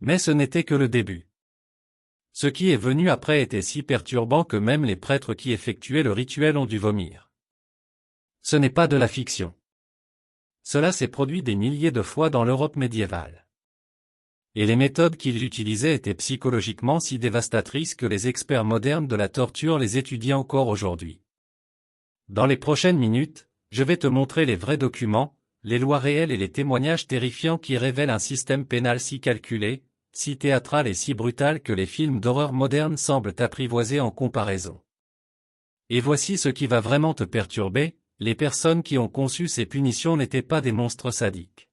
Mais ce n'était que le début. Ce qui est venu après était si perturbant que même les prêtres qui effectuaient le rituel ont dû vomir. Ce n'est pas de la fiction. Cela s'est produit des milliers de fois dans l'Europe médiévale. Et les méthodes qu'ils utilisaient étaient psychologiquement si dévastatrices que les experts modernes de la torture les étudient encore aujourd'hui. Dans les prochaines minutes, je vais te montrer les vrais documents, les lois réelles et les témoignages terrifiants qui révèlent un système pénal si calculé, si théâtral et si brutal que les films d'horreur modernes semblent apprivoiser en comparaison. Et voici ce qui va vraiment te perturber, les personnes qui ont conçu ces punitions n'étaient pas des monstres sadiques.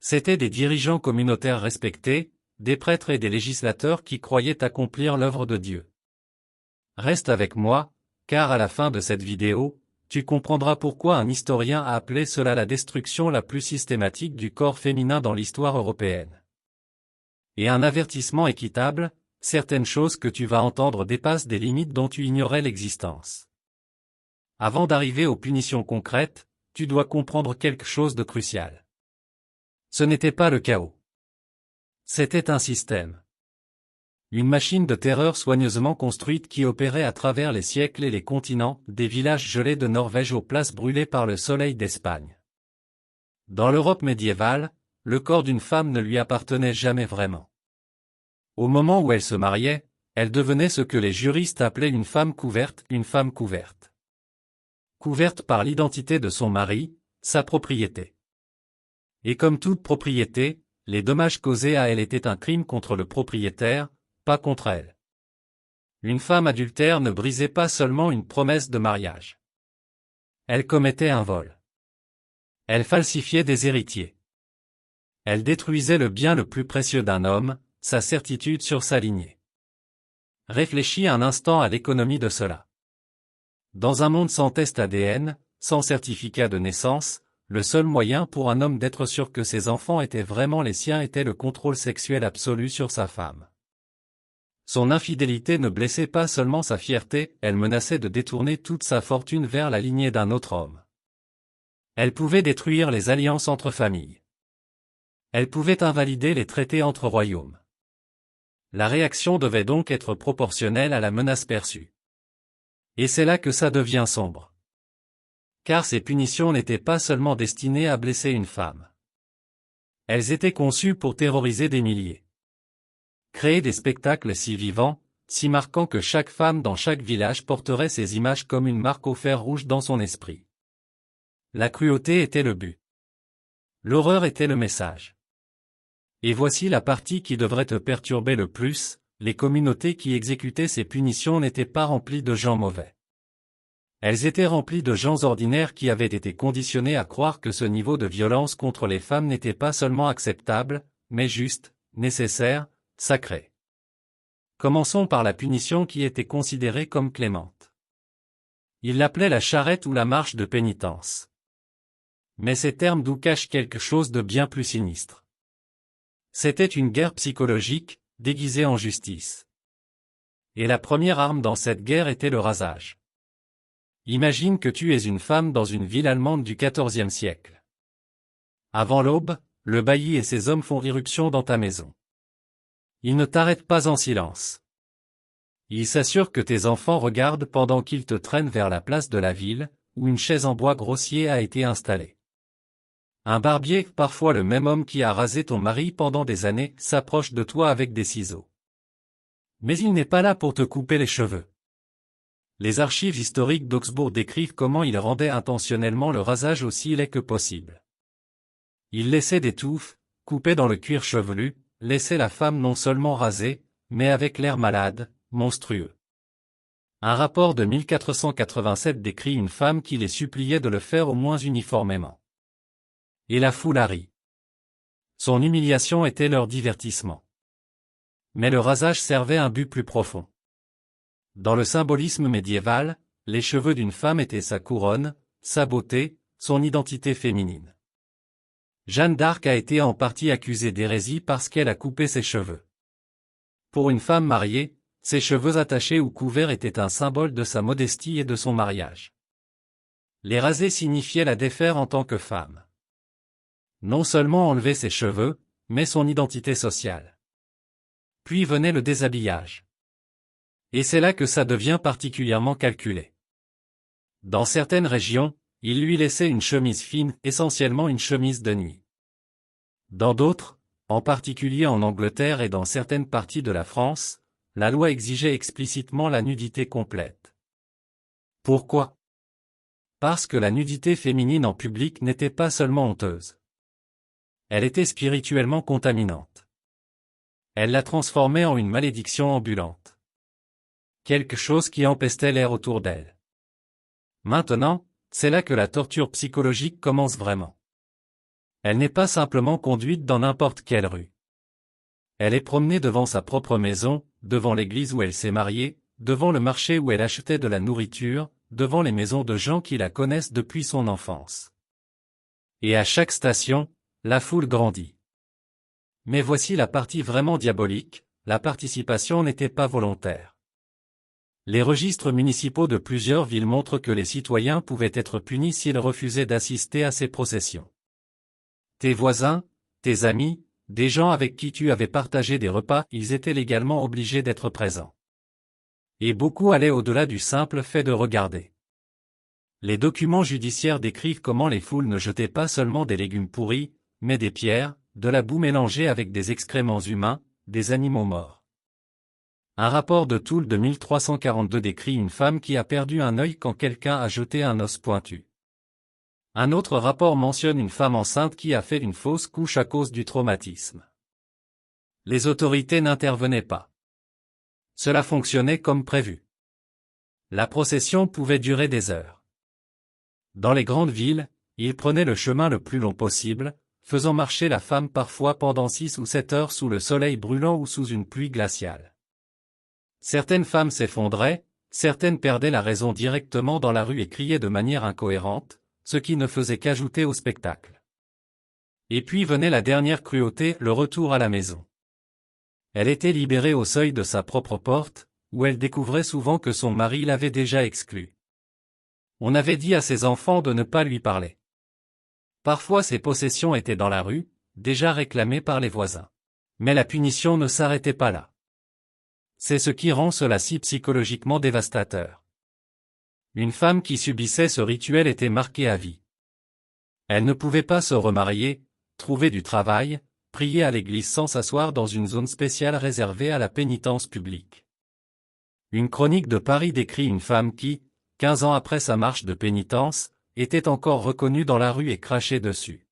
C'étaient des dirigeants communautaires respectés, des prêtres et des législateurs qui croyaient accomplir l'œuvre de Dieu. Reste avec moi, car à la fin de cette vidéo, tu comprendras pourquoi un historien a appelé cela la destruction la plus systématique du corps féminin dans l'histoire européenne. Et un avertissement équitable, certaines choses que tu vas entendre dépassent des limites dont tu ignorais l'existence. Avant d'arriver aux punitions concrètes, tu dois comprendre quelque chose de crucial. Ce n'était pas le chaos. C'était un système. Une machine de terreur soigneusement construite qui opérait à travers les siècles et les continents, des villages gelés de Norvège aux places brûlées par le soleil d'Espagne. Dans l'Europe médiévale, le corps d'une femme ne lui appartenait jamais vraiment. Au moment où elle se mariait, elle devenait ce que les juristes appelaient une femme couverte, une femme couverte. Couverte par l'identité de son mari, sa propriété. Et comme toute propriété, les dommages causés à elle étaient un crime contre le propriétaire, pas contre elle. Une femme adultère ne brisait pas seulement une promesse de mariage. Elle commettait un vol. Elle falsifiait des héritiers. Elle détruisait le bien le plus précieux d'un homme, sa certitude sur sa lignée. Réfléchis un instant à l'économie de cela. Dans un monde sans test ADN, sans certificat de naissance, le seul moyen pour un homme d'être sûr que ses enfants étaient vraiment les siens était le contrôle sexuel absolu sur sa femme. Son infidélité ne blessait pas seulement sa fierté, elle menaçait de détourner toute sa fortune vers la lignée d'un autre homme. Elle pouvait détruire les alliances entre familles. Elle pouvait invalider les traités entre royaumes. La réaction devait donc être proportionnelle à la menace perçue. Et c'est là que ça devient sombre. Car ces punitions n'étaient pas seulement destinées à blesser une femme. Elles étaient conçues pour terroriser des milliers. Créer des spectacles si vivants, si marquants que chaque femme dans chaque village porterait ces images comme une marque au fer rouge dans son esprit. La cruauté était le but. L'horreur était le message. Et voici la partie qui devrait te perturber le plus, les communautés qui exécutaient ces punitions n'étaient pas remplies de gens mauvais. Elles étaient remplies de gens ordinaires qui avaient été conditionnés à croire que ce niveau de violence contre les femmes n'était pas seulement acceptable, mais juste, nécessaire, sacré. Commençons par la punition qui était considérée comme clémente. Ils l'appelaient la charrette ou la marche de pénitence. Mais ces termes doux cachent quelque chose de bien plus sinistre. C'était une guerre psychologique, déguisée en justice. Et la première arme dans cette guerre était le rasage. Imagine que tu es une femme dans une ville allemande du XIVe siècle. Avant l'aube, le bailli et ses hommes font irruption dans ta maison. Ils ne t'arrêtent pas en silence. Ils s'assurent que tes enfants regardent pendant qu'ils te traînent vers la place de la ville, où une chaise en bois grossier a été installée. Un barbier, parfois le même homme qui a rasé ton mari pendant des années, s'approche de toi avec des ciseaux. Mais il n'est pas là pour te couper les cheveux. Les archives historiques d'Augsbourg décrivent comment il rendait intentionnellement le rasage aussi laid que possible. Il laissait des touffes, coupées dans le cuir chevelu, laissait la femme non seulement rasée, mais avec l'air malade, monstrueux. Un rapport de 1487 décrit une femme qui les suppliait de le faire au moins uniformément. Et la foule a ri. Son humiliation était leur divertissement. Mais le rasage servait un but plus profond. Dans le symbolisme médiéval, les cheveux d'une femme étaient sa couronne, sa beauté, son identité féminine. Jeanne d'Arc a été en partie accusée d'hérésie parce qu'elle a coupé ses cheveux. Pour une femme mariée, ses cheveux attachés ou couverts étaient un symbole de sa modestie et de son mariage. Les raser signifiait la défaire en tant que femme. Non seulement enlever ses cheveux, mais son identité sociale. Puis venait le déshabillage. Et c'est là que ça devient particulièrement calculé. Dans certaines régions, il lui laissait une chemise fine, essentiellement une chemise de nuit. Dans d'autres, en particulier en Angleterre et dans certaines parties de la France, la loi exigeait explicitement la nudité complète. Pourquoi? Parce que la nudité féminine en public n'était pas seulement honteuse. Elle était spirituellement contaminante. Elle la transformait en une malédiction ambulante. Quelque chose qui empestait l'air autour d'elle. Maintenant, c'est là que la torture psychologique commence vraiment. Elle n'est pas simplement conduite dans n'importe quelle rue. Elle est promenée devant sa propre maison, devant l'église où elle s'est mariée, devant le marché où elle achetait de la nourriture, devant les maisons de gens qui la connaissent depuis son enfance. Et à chaque station, la foule grandit. Mais voici la partie vraiment diabolique, la participation n'était pas volontaire. Les registres municipaux de plusieurs villes montrent que les citoyens pouvaient être punis s'ils refusaient d'assister à ces processions. Tes voisins, tes amis, des gens avec qui tu avais partagé des repas, ils étaient légalement obligés d'être présents. Et beaucoup allaient au-delà du simple fait de regarder. Les documents judiciaires décrivent comment les foules ne jetaient pas seulement des légumes pourris, mais des pierres, de la boue mélangée avec des excréments humains, des animaux morts. Un rapport de Toul de 1342 décrit une femme qui a perdu un œil quand quelqu'un a jeté un os pointu. Un autre rapport mentionne une femme enceinte qui a fait une fausse couche à cause du traumatisme. Les autorités n'intervenaient pas. Cela fonctionnait comme prévu. La procession pouvait durer des heures. Dans les grandes villes, ils prenaient le chemin le plus long possible, faisant marcher la femme parfois pendant 6 ou 7 heures sous le soleil brûlant ou sous une pluie glaciale. Certaines femmes s'effondraient, certaines perdaient la raison directement dans la rue et criaient de manière incohérente, ce qui ne faisait qu'ajouter au spectacle. Et puis venait la dernière cruauté, le retour à la maison. Elle était libérée au seuil de sa propre porte, où elle découvrait souvent que son mari l'avait déjà exclue. On avait dit à ses enfants de ne pas lui parler. Parfois ses possessions étaient dans la rue, déjà réclamées par les voisins. Mais la punition ne s'arrêtait pas là. C'est ce qui rend cela si psychologiquement dévastateur. Une femme qui subissait ce rituel était marquée à vie. Elle ne pouvait pas se remarier, trouver du travail, prier à l'église sans s'asseoir dans une zone spéciale réservée à la pénitence publique. Une chronique de Paris décrit une femme qui, 15 ans après sa marche de pénitence, était encore reconnue dans la rue et crachée dessus.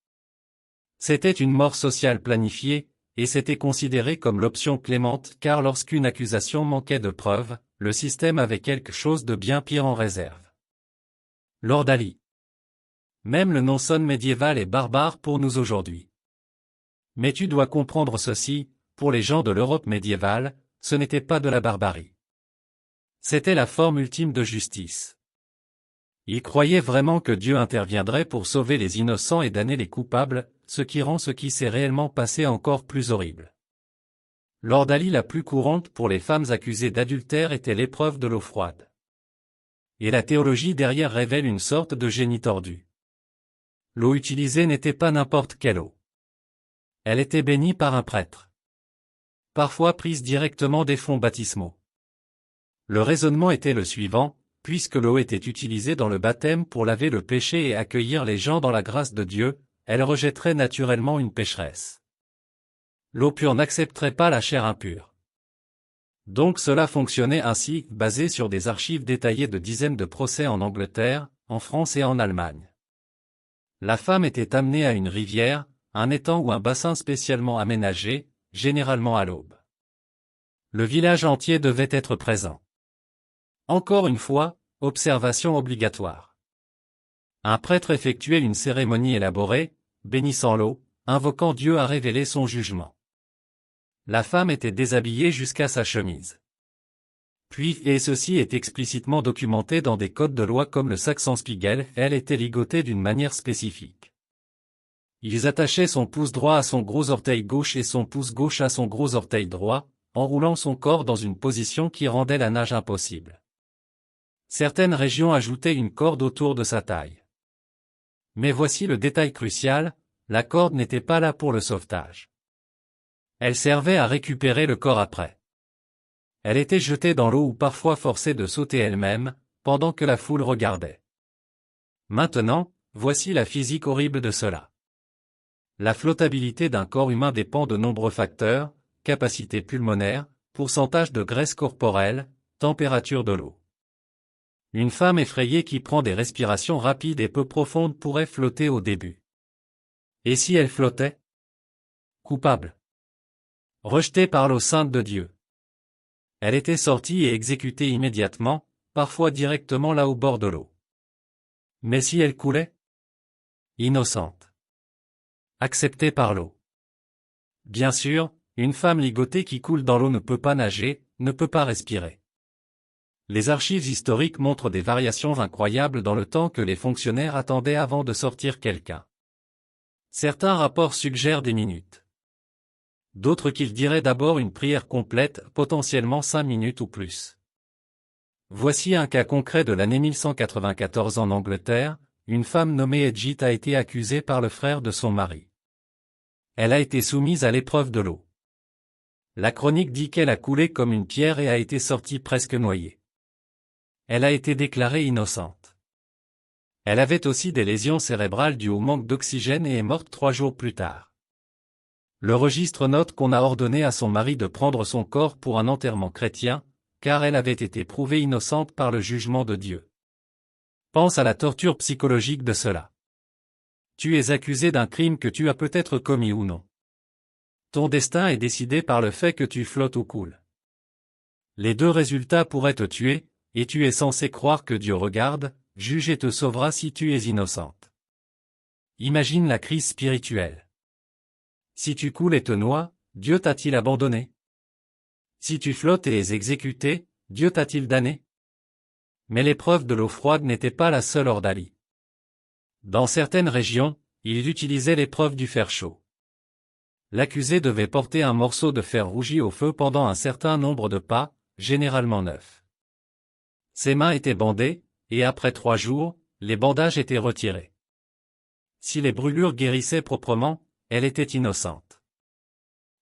C'était une mort sociale planifiée, et c'était considéré comme l'option clémente car lorsqu'une accusation manquait de preuves, le système avait quelque chose de bien pire en réserve. Lord Ali. Même le nom sonne médiéval et barbare pour nous aujourd'hui. Mais tu dois comprendre ceci, pour les gens de l'Europe médiévale, ce n'était pas de la barbarie. C'était la forme ultime de justice. Ils croyaient vraiment que Dieu interviendrait pour sauver les innocents et damner les coupables, ce qui rend ce qui s'est réellement passé encore plus horrible. Lord Ali la plus courante pour les femmes accusées d'adultère était l'épreuve de l'eau froide. Et la théologie derrière révèle une sorte de génie tordu. L'eau utilisée n'était pas n'importe quelle eau. Elle était bénie par un prêtre. Parfois prise directement des fonds baptismaux. Le raisonnement était le suivant, puisque l'eau était utilisée dans le baptême pour laver le péché et accueillir les gens dans la grâce de Dieu, elle rejetterait naturellement une pécheresse. L'eau pure n'accepterait pas la chair impure. Donc cela fonctionnait ainsi, basé sur des archives détaillées de dizaines de procès en Angleterre, en France et en Allemagne. La femme était amenée à une rivière, un étang ou un bassin spécialement aménagé, généralement à l'aube. Le village entier devait être présent. Encore une fois, observation obligatoire. Un prêtre effectuait une cérémonie élaborée, bénissant l'eau, invoquant Dieu à révéler son jugement. La femme était déshabillée jusqu'à sa chemise. Puis, et ceci est explicitement documenté dans des codes de loi comme le Saxon-Spiegel, elle était ligotée d'une manière spécifique. Ils attachaient son pouce droit à son gros orteil gauche et son pouce gauche à son gros orteil droit, enroulant son corps dans une position qui rendait la nage impossible. Certaines régions ajoutaient une corde autour de sa taille. Mais voici le détail crucial, la corde n'était pas là pour le sauvetage. Elle servait à récupérer le corps après. Elle était jetée dans l'eau ou parfois forcée de sauter elle-même, pendant que la foule regardait. Maintenant, voici la physique horrible de cela. La flottabilité d'un corps humain dépend de nombreux facteurs, capacité pulmonaire, pourcentage de graisse corporelle, température de l'eau. Une femme effrayée qui prend des respirations rapides et peu profondes pourrait flotter au début. Et si elle flottait? Coupable. Rejetée par l'eau sainte de Dieu. Elle était sortie et exécutée immédiatement, parfois directement là au bord de l'eau. Mais si elle coulait? Innocente. Acceptée par l'eau. Bien sûr, une femme ligotée qui coule dans l'eau ne peut pas nager, ne peut pas respirer. Les archives historiques montrent des variations incroyables dans le temps que les fonctionnaires attendaient avant de sortir quelqu'un. Certains rapports suggèrent des minutes. D'autres qu'ils diraient d'abord une prière complète, potentiellement 5 minutes ou plus. Voici un cas concret de l'année 1194 en Angleterre, une femme nommée Edgit a été accusée par le frère de son mari. Elle a été soumise à l'épreuve de l'eau. La chronique dit qu'elle a coulé comme une pierre et a été sortie presque noyée. Elle a été déclarée innocente. Elle avait aussi des lésions cérébrales dues au manque d'oxygène et est morte 3 jours plus tard. Le registre note qu'on a ordonné à son mari de prendre son corps pour un enterrement chrétien, car elle avait été prouvée innocente par le jugement de Dieu. Pense à la torture psychologique de cela. Tu es accusé d'un crime que tu as peut-être commis ou non. Ton destin est décidé par le fait que tu flottes ou coules. Les deux résultats pourraient te tuer, et tu es censé croire que Dieu regarde, juge et te sauvera si tu es innocente. Imagine la crise spirituelle. Si tu coules et te noies, Dieu t'a-t-il abandonné? Si tu flottes et es exécuté, Dieu t'a-t-il damné? Mais l'épreuve de l'eau froide n'était pas la seule ordalie. Dans certaines régions, ils utilisaient l'épreuve du fer chaud. L'accusé devait porter un morceau de fer rougi au feu pendant un certain nombre de pas, généralement 9. Ses mains étaient bandées, et après 3 jours, les bandages étaient retirés. Si les brûlures guérissaient proprement, elle était innocente.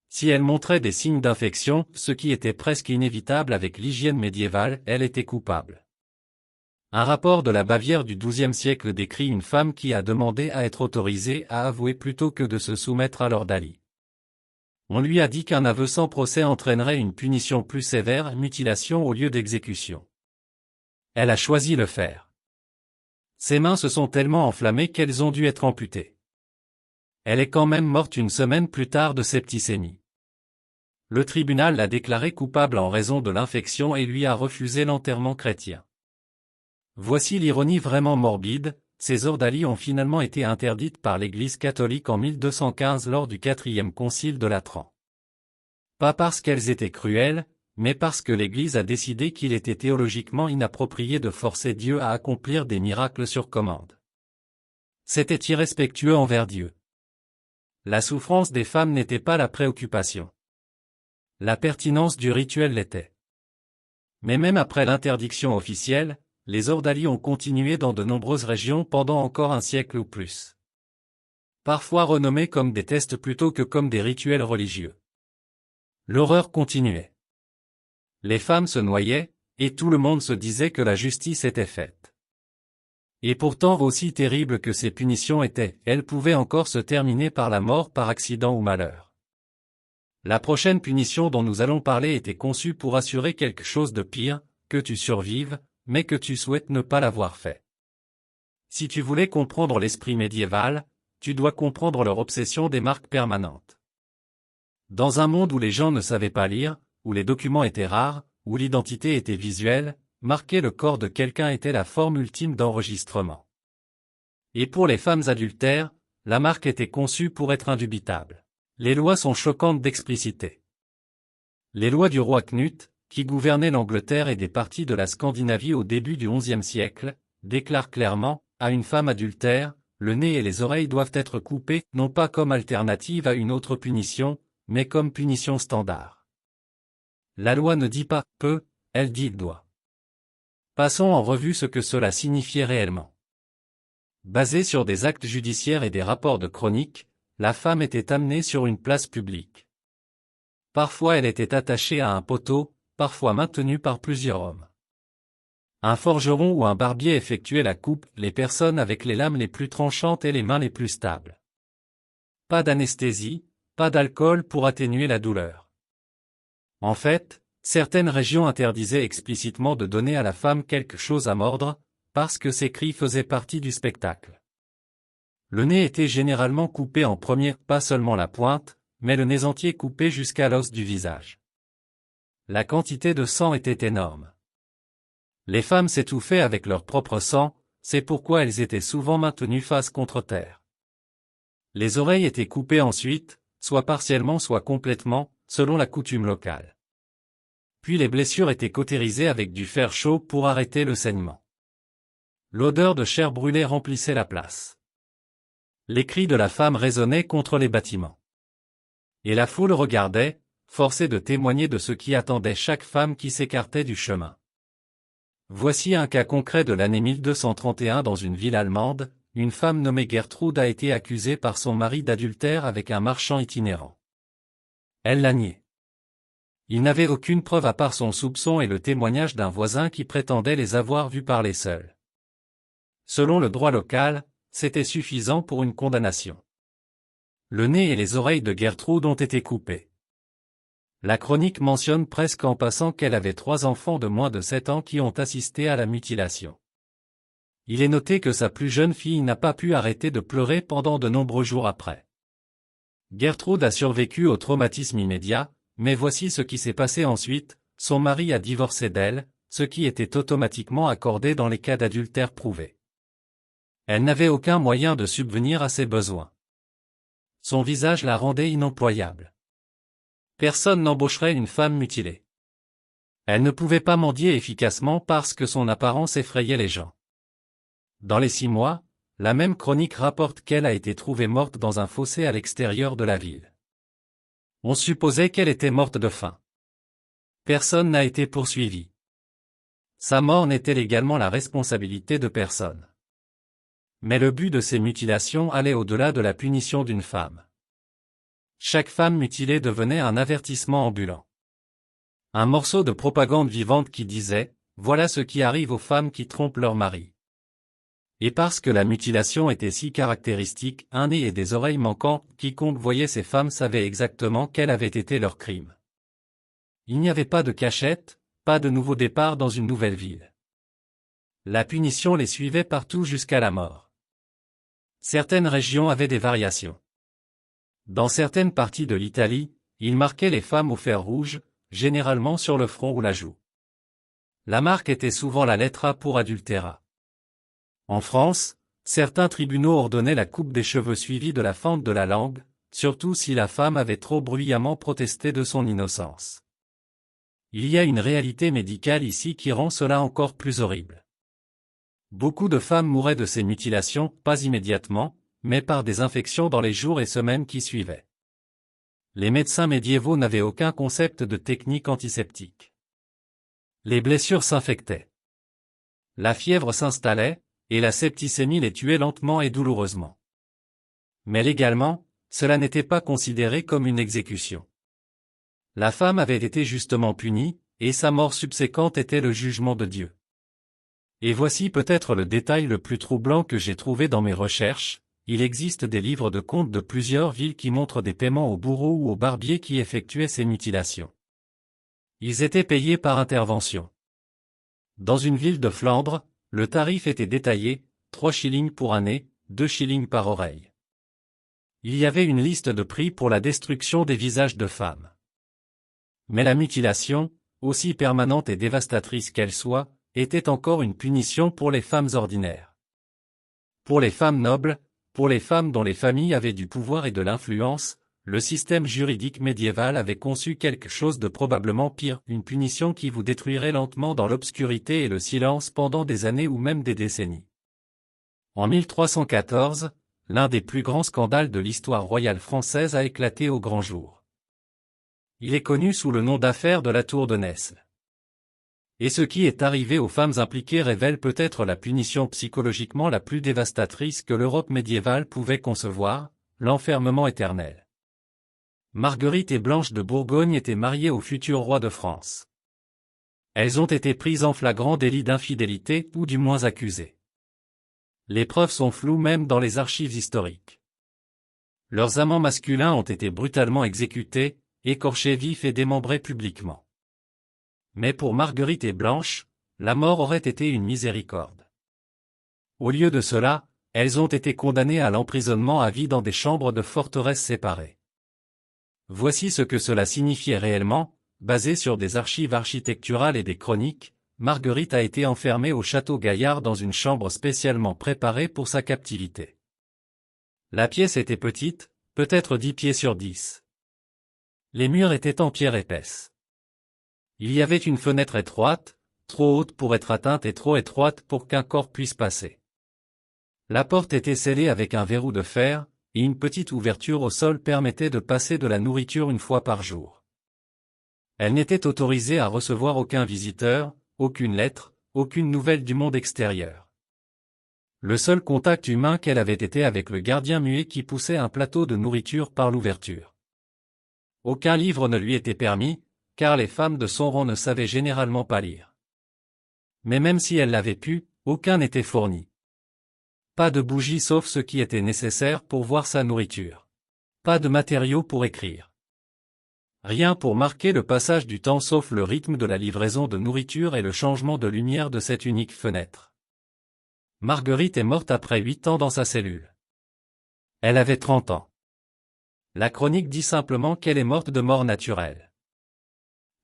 Si elle montrait des signes d'infection, ce qui était presque inévitable avec l'hygiène médiévale, elle était coupable. Un rapport de la Bavière du XIIe siècle décrit une femme qui a demandé à être autorisée à avouer plutôt que de se soumettre à l'ordalie. On lui a dit qu'un aveu sans procès entraînerait une punition plus sévère, mutilation au lieu d'exécution. Elle a choisi le fer. Ses mains se sont tellement enflammées qu'elles ont dû être amputées. Elle est quand même morte une semaine plus tard de septicémie. Le tribunal l'a déclarée coupable en raison de l'infection et lui a refusé l'enterrement chrétien. Voici l'ironie vraiment morbide, ces ordalies ont finalement été interdites par l'Église catholique en 1215 lors du 4e concile de Latran. Pas parce qu'elles étaient cruelles, mais parce que l'Église a décidé qu'il était théologiquement inapproprié de forcer Dieu à accomplir des miracles sur commande. C'était irrespectueux envers Dieu. La souffrance des femmes n'était pas la préoccupation. La pertinence du rituel l'était. Mais même après l'interdiction officielle, les ordalies ont continué dans de nombreuses régions pendant encore un siècle ou plus. Parfois renommés comme des tests plutôt que comme des rituels religieux. L'horreur continuait. Les femmes se noyaient, et tout le monde se disait que la justice était faite. Et pourtant aussi terribles que ces punitions étaient, elles pouvaient encore se terminer par la mort par accident ou malheur. La prochaine punition dont nous allons parler était conçue pour assurer quelque chose de pire, que tu survives, mais que tu souhaites ne pas l'avoir fait. Si tu voulais comprendre l'esprit médiéval, tu dois comprendre leur obsession des marques permanentes. Dans un monde où les gens ne savaient pas lire, où les documents étaient rares, où l'identité était visuelle, marquer le corps de quelqu'un était la forme ultime d'enregistrement. Et pour les femmes adultères, la marque était conçue pour être indubitable. Les lois sont choquantes d'explicité. Les lois du roi Knut, qui gouvernait l'Angleterre et des parties de la Scandinavie au début du XIe siècle, déclarent clairement, à une femme adultère, le nez et les oreilles doivent être coupés, non pas comme alternative à une autre punition, mais comme punition standard. La loi ne dit pas « peut », elle dit « doit ». Passons en revue ce que cela signifiait réellement. Basé sur des actes judiciaires et des rapports de chronique, la femme était amenée sur une place publique. Parfois elle était attachée à un poteau, parfois maintenue par plusieurs hommes. Un forgeron ou un barbier effectuait la coupe, les personnes avec les lames les plus tranchantes et les mains les plus stables. Pas d'anesthésie, pas d'alcool pour atténuer la douleur. En fait, certaines régions interdisaient explicitement de donner à la femme quelque chose à mordre, parce que ces cris faisaient partie du spectacle. Le nez était généralement coupé en premier, pas seulement la pointe, mais le nez entier coupé jusqu'à l'os du visage. La quantité de sang était énorme. Les femmes s'étouffaient avec leur propre sang, c'est pourquoi elles étaient souvent maintenues face contre terre. Les oreilles étaient coupées ensuite, soit partiellement soit complètement, selon la coutume locale. Puis les blessures étaient cautérisées avec du fer chaud pour arrêter le saignement. L'odeur de chair brûlée remplissait la place. Les cris de la femme résonnaient contre les bâtiments. Et la foule regardait, forcée de témoigner de ce qui attendait chaque femme qui s'écartait du chemin. Voici un cas concret de l'année 1231 dans une ville allemande, une femme nommée Gertrude a été accusée par son mari d'adultère avec un marchand itinérant. Elle l'a nié. Il n'avait aucune preuve à part son soupçon et le témoignage d'un voisin qui prétendait les avoir vus parler seuls. Selon le droit local, c'était suffisant pour une condamnation. Le nez et les oreilles de Gertrude ont été coupés. La chronique mentionne presque en passant qu'elle avait 3 enfants de moins de 7 ans qui ont assisté à la mutilation. Il est noté que sa plus jeune fille n'a pas pu arrêter de pleurer pendant de nombreux jours après. Gertrude a survécu au traumatisme immédiat, mais voici ce qui s'est passé ensuite, son mari a divorcé d'elle, ce qui était automatiquement accordé dans les cas d'adultère prouvés. Elle n'avait aucun moyen de subvenir à ses besoins. Son visage la rendait inemployable. Personne n'embaucherait une femme mutilée. Elle ne pouvait pas mendier efficacement parce que son apparence effrayait les gens. Dans les 6 mois, la même chronique rapporte qu'elle a été trouvée morte dans un fossé à l'extérieur de la ville. On supposait qu'elle était morte de faim. Personne n'a été poursuivi. Sa mort n'était légalement la responsabilité de personne. Mais le but de ces mutilations allait au-delà de la punition d'une femme. Chaque femme mutilée devenait un avertissement ambulant. Un morceau de propagande vivante qui disait « Voilà ce qui arrive aux femmes qui trompent leur mari ». Et parce que la mutilation était si caractéristique, un nez et des oreilles manquants, quiconque voyait ces femmes savait exactement quel avait été leur crime. Il n'y avait pas de cachette, pas de nouveau départ dans une nouvelle ville. La punition les suivait partout jusqu'à la mort. Certaines régions avaient des variations. Dans certaines parties de l'Italie, ils marquaient les femmes au fer rouge, généralement sur le front ou la joue. La marque était souvent la lettre A pour adultérat. En France, certains tribunaux ordonnaient la coupe des cheveux suivie de la fente de la langue, surtout si la femme avait trop bruyamment protesté de son innocence. Il y a une réalité médicale ici qui rend cela encore plus horrible. Beaucoup de femmes mouraient de ces mutilations, pas immédiatement, mais par des infections dans les jours et semaines qui suivaient. Les médecins médiévaux n'avaient aucun concept de technique antiseptique. Les blessures s'infectaient. La fièvre s'installait, et la septicémie les tuait lentement et douloureusement. Mais légalement, cela n'était pas considéré comme une exécution. La femme avait été justement punie, et sa mort subséquente était le jugement de Dieu. Et voici peut-être le détail le plus troublant que j'ai trouvé dans mes recherches, il existe des livres de contes de plusieurs villes qui montrent des paiements aux bourreaux ou aux barbiers qui effectuaient ces mutilations. Ils étaient payés par intervention. Dans une ville de Flandre, le tarif était détaillé, 3 shillings pour un nez, 2 shillings par oreille. Il y avait une liste de prix pour la destruction des visages de femmes. Mais la mutilation, aussi permanente et dévastatrice qu'elle soit, était encore une punition pour les femmes ordinaires. Pour les femmes nobles, pour les femmes dont les familles avaient du pouvoir et de l'influence, le système juridique médiéval avait conçu quelque chose de probablement pire, une punition qui vous détruirait lentement dans l'obscurité et le silence pendant des années ou même des décennies. En 1314, l'un des plus grands scandales de l'histoire royale française a éclaté au grand jour. Il est connu sous le nom d'affaire de la Tour de Nesle. Et ce qui est arrivé aux femmes impliquées révèle peut-être la punition psychologiquement la plus dévastatrice que l'Europe médiévale pouvait concevoir, l'enfermement éternel. Marguerite et Blanche de Bourgogne étaient mariées au futur roi de France. Elles ont été prises en flagrant délit d'infidélité, ou du moins accusées. Les preuves sont floues même dans les archives historiques. Leurs amants masculins ont été brutalement exécutés, écorchés vifs et démembrés publiquement. Mais pour Marguerite et Blanche, la mort aurait été une miséricorde. Au lieu de cela, elles ont été condamnées à l'emprisonnement à vie dans des chambres de forteresse séparées. Voici ce que cela signifiait réellement, basé sur des archives architecturales et des chroniques. Marguerite a été enfermée au château Gaillard dans une chambre spécialement préparée pour sa captivité. La pièce était petite, peut-être 10 pieds sur 10. Les murs étaient en pierre épaisse. Il y avait une fenêtre étroite, trop haute pour être atteinte et trop étroite pour qu'un corps puisse passer. La porte était scellée avec un verrou de fer, et une petite ouverture au sol permettait de passer de la nourriture une fois par jour. Elle n'était autorisée à recevoir aucun visiteur, aucune lettre, aucune nouvelle du monde extérieur. Le seul contact humain qu'elle avait été avec le gardien muet qui poussait un plateau de nourriture par l'ouverture. Aucun livre ne lui était permis, car les femmes de son rang ne savaient généralement pas lire. Mais même si elle l'avait pu, aucun n'était fourni. Pas de bougies sauf ce qui était nécessaire pour voir sa nourriture. Pas de matériaux pour écrire. Rien pour marquer le passage du temps sauf le rythme de la livraison de nourriture et le changement de lumière de cette unique fenêtre. Marguerite est morte après 8 ans dans sa cellule. Elle avait 30 ans. La chronique dit simplement qu'elle est morte de mort naturelle.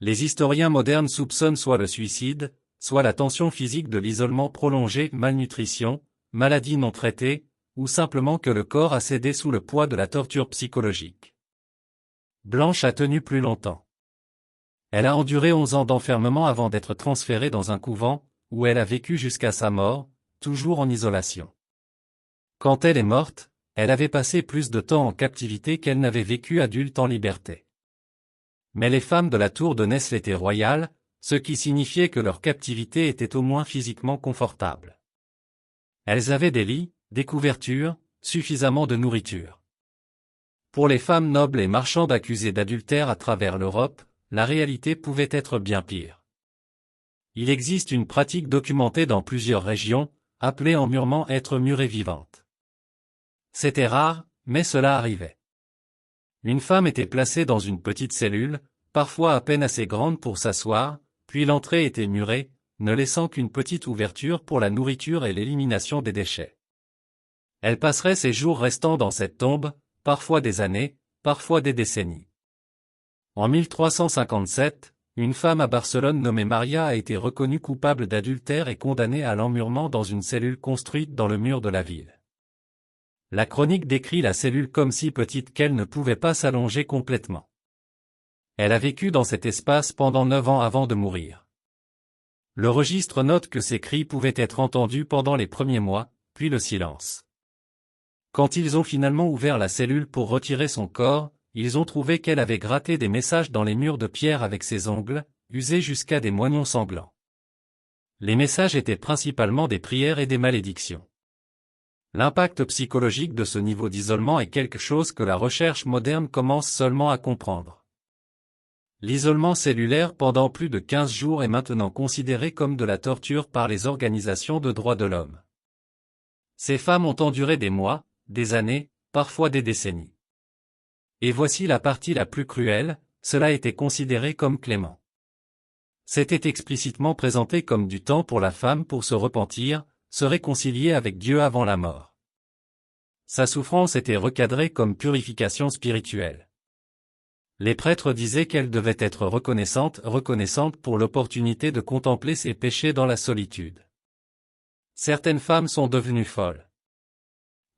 Les historiens modernes soupçonnent soit le suicide, soit la tension physique de l'isolement prolongé, malnutrition, maladie non traitée, ou simplement que le corps a cédé sous le poids de la torture psychologique. Blanche a tenu plus longtemps. Elle a enduré 11 ans d'enfermement avant d'être transférée dans un couvent, où elle a vécu jusqu'à sa mort, toujours en isolation. Quand elle est morte, elle avait passé plus de temps en captivité qu'elle n'avait vécu adulte en liberté. Mais les femmes de la tour de Nesle étaient royales, ce qui signifiait que leur captivité était au moins physiquement confortable. Elles avaient des lits, des couvertures, suffisamment de nourriture. Pour les femmes nobles et marchandes accusées d'adultère à travers l'Europe, la réalité pouvait être bien pire. Il existe une pratique documentée dans plusieurs régions, appelée emmurement être murée vivante. C'était rare, mais cela arrivait. Une femme était placée dans une petite cellule, parfois à peine assez grande pour s'asseoir, puis l'entrée était murée, ne laissant qu'une petite ouverture pour la nourriture et l'élimination des déchets. Elle passerait ses jours restant dans cette tombe, parfois des années, parfois des décennies. En 1357, une femme à Barcelone nommée Maria a été reconnue coupable d'adultère et condamnée à l'emmurement dans une cellule construite dans le mur de la ville. La chronique décrit la cellule comme si petite qu'elle ne pouvait pas s'allonger complètement. Elle a vécu dans cet espace pendant 9 ans avant de mourir. Le registre note que ses cris pouvaient être entendus pendant les premiers mois, puis le silence. Quand ils ont finalement ouvert la cellule pour retirer son corps, ils ont trouvé qu'elle avait gratté des messages dans les murs de pierre avec ses ongles, usés jusqu'à des moignons sanglants. Les messages étaient principalement des prières et des malédictions. L'impact psychologique de ce niveau d'isolement est quelque chose que la recherche moderne commence seulement à comprendre. L'isolement cellulaire pendant plus de 15 jours est maintenant considéré comme de la torture par les organisations de droits de l'homme. Ces femmes ont enduré des mois, des années, parfois des décennies. Et voici la partie la plus cruelle, cela était considéré comme clément. C'était explicitement présenté comme du temps pour la femme pour se repentir, se réconcilier avec Dieu avant la mort. Sa souffrance était recadrée comme purification spirituelle. Les prêtres disaient qu'elle devait être reconnaissante pour l'opportunité de contempler ses péchés dans la solitude. Certaines femmes sont devenues folles.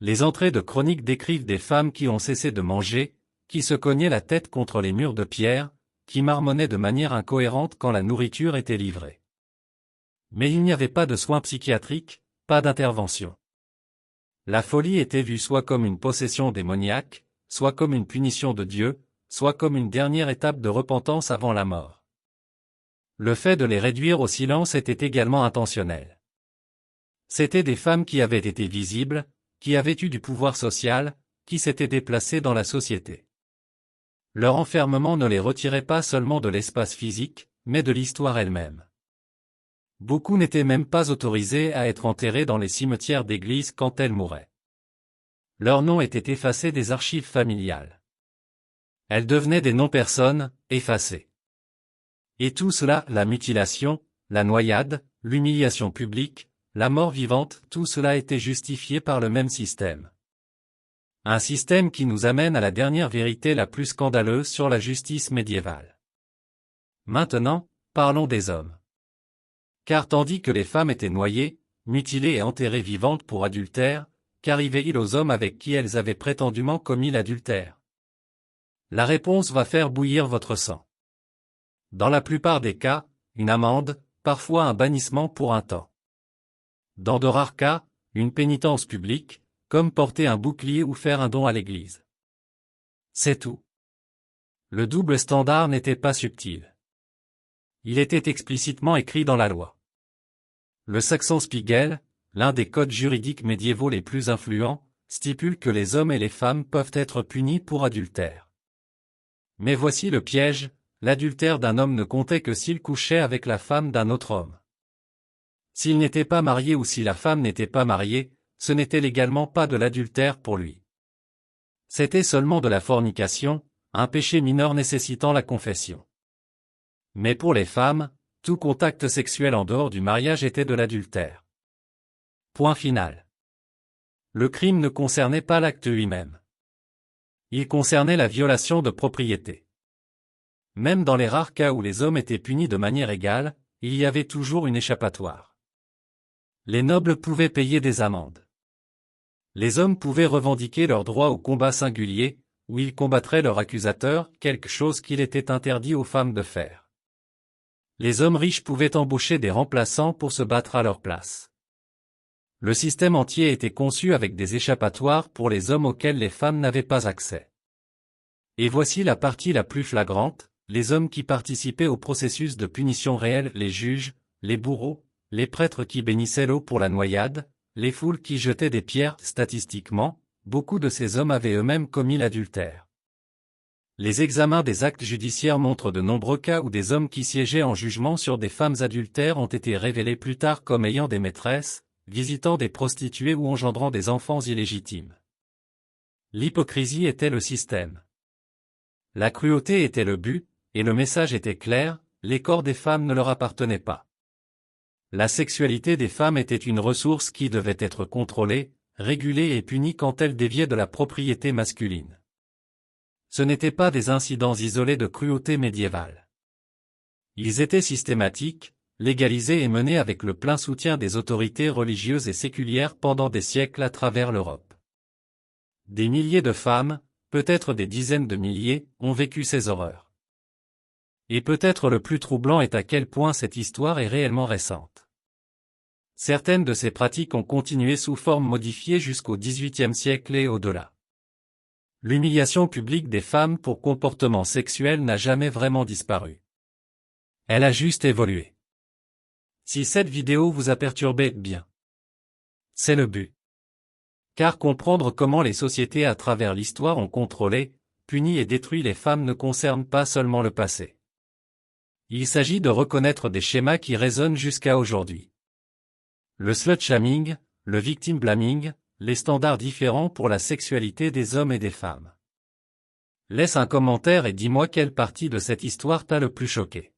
Les entrées de chroniques décrivent des femmes qui ont cessé de manger, qui se cognaient la tête contre les murs de pierre, qui marmonnaient de manière incohérente quand la nourriture était livrée. Mais il n'y avait pas de soins psychiatriques, pas d'intervention. La folie était vue soit comme une possession démoniaque, soit comme une punition de Dieu, soit comme une dernière étape de repentance avant la mort. Le fait de les réduire au silence était également intentionnel. C'étaient des femmes qui avaient été visibles, qui avaient eu du pouvoir social, qui s'étaient déplacées dans la société. Leur enfermement ne les retirait pas seulement de l'espace physique, mais de l'histoire elle-même. Beaucoup n'étaient même pas autorisés à être enterrés dans les cimetières d'église quand elles mouraient. Leur nom était effacé des archives familiales. Elles devenaient des non-personnes, effacées. Et tout cela, la mutilation, la noyade, l'humiliation publique, la mort vivante, tout cela était justifié par le même système. Un système qui nous amène à la dernière vérité la plus scandaleuse sur la justice médiévale. Maintenant, parlons des hommes. Car tandis que les femmes étaient noyées, mutilées et enterrées vivantes pour adultère, qu'arrivait-il aux hommes avec qui elles avaient prétendument commis l'adultère? La réponse va faire bouillir votre sang. Dans la plupart des cas, une amende, parfois un bannissement pour un temps. Dans de rares cas, une pénitence publique, comme porter un bouclier ou faire un don à l'église. C'est tout. Le double standard n'était pas subtil. Il était explicitement écrit dans la loi. Le Saxon-Spiegel, l'un des codes juridiques médiévaux les plus influents, stipule que les hommes et les femmes peuvent être punis pour adultère. Mais voici le piège, l'adultère d'un homme ne comptait que s'il couchait avec la femme d'un autre homme. S'il n'était pas marié ou si la femme n'était pas mariée, ce n'était légalement pas de l'adultère pour lui. C'était seulement de la fornication, un péché mineur nécessitant la confession. Mais pour les femmes, tout contact sexuel en dehors du mariage était de l'adultère. Point final. Le crime ne concernait pas l'acte lui-même. Il concernait la violation de propriété. Même dans les rares cas où les hommes étaient punis de manière égale, il y avait toujours une échappatoire. Les nobles pouvaient payer des amendes. Les hommes pouvaient revendiquer leur droit au combat singulier, où ils combattraient leur accusateur, quelque chose qu'il était interdit aux femmes de faire. Les hommes riches pouvaient embaucher des remplaçants pour se battre à leur place. Le système entier était conçu avec des échappatoires pour les hommes auxquels les femmes n'avaient pas accès. Et voici la partie la plus flagrante, les hommes qui participaient au processus de punition réelle, les juges, les bourreaux, les prêtres qui bénissaient l'eau pour la noyade, les foules qui jetaient des pierres. Statistiquement, beaucoup de ces hommes avaient eux-mêmes commis l'adultère. Les examens des actes judiciaires montrent de nombreux cas où des hommes qui siégeaient en jugement sur des femmes adultères ont été révélés plus tard comme ayant des maîtresses, visitant des prostituées ou engendrant des enfants illégitimes. L'hypocrisie était le système. La cruauté était le but, et le message était clair, les corps des femmes ne leur appartenaient pas. La sexualité des femmes était une ressource qui devait être contrôlée, régulée et punie quand elle déviait de la propriété masculine. Ce n'étaient pas des incidents isolés de cruauté médiévale. Ils étaient systématiques, légalisés et menés avec le plein soutien des autorités religieuses et séculières pendant des siècles à travers l'Europe. Des milliers de femmes, peut-être des dizaines de milliers, ont vécu ces horreurs. Et peut-être le plus troublant est à quel point cette histoire est réellement récente. Certaines de ces pratiques ont continué sous forme modifiée jusqu'au XVIIIe siècle et au-delà. L'humiliation publique des femmes pour comportement sexuel n'a jamais vraiment disparu. Elle a juste évolué. Si cette vidéo vous a perturbé, bien. C'est le but. Car comprendre comment les sociétés à travers l'histoire ont contrôlé, puni et détruit les femmes ne concerne pas seulement le passé. Il s'agit de reconnaître des schémas qui résonnent jusqu'à aujourd'hui. Le slut-shaming, le victim blaming, les standards différents pour la sexualité des hommes et des femmes. Laisse un commentaire et dis-moi quelle partie de cette histoire t'a le plus choqué.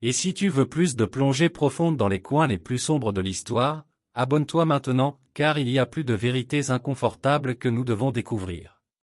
Et si tu veux plus de plongées profondes dans les coins les plus sombres de l'histoire, abonne-toi maintenant, car il y a plus de vérités inconfortables que nous devons découvrir.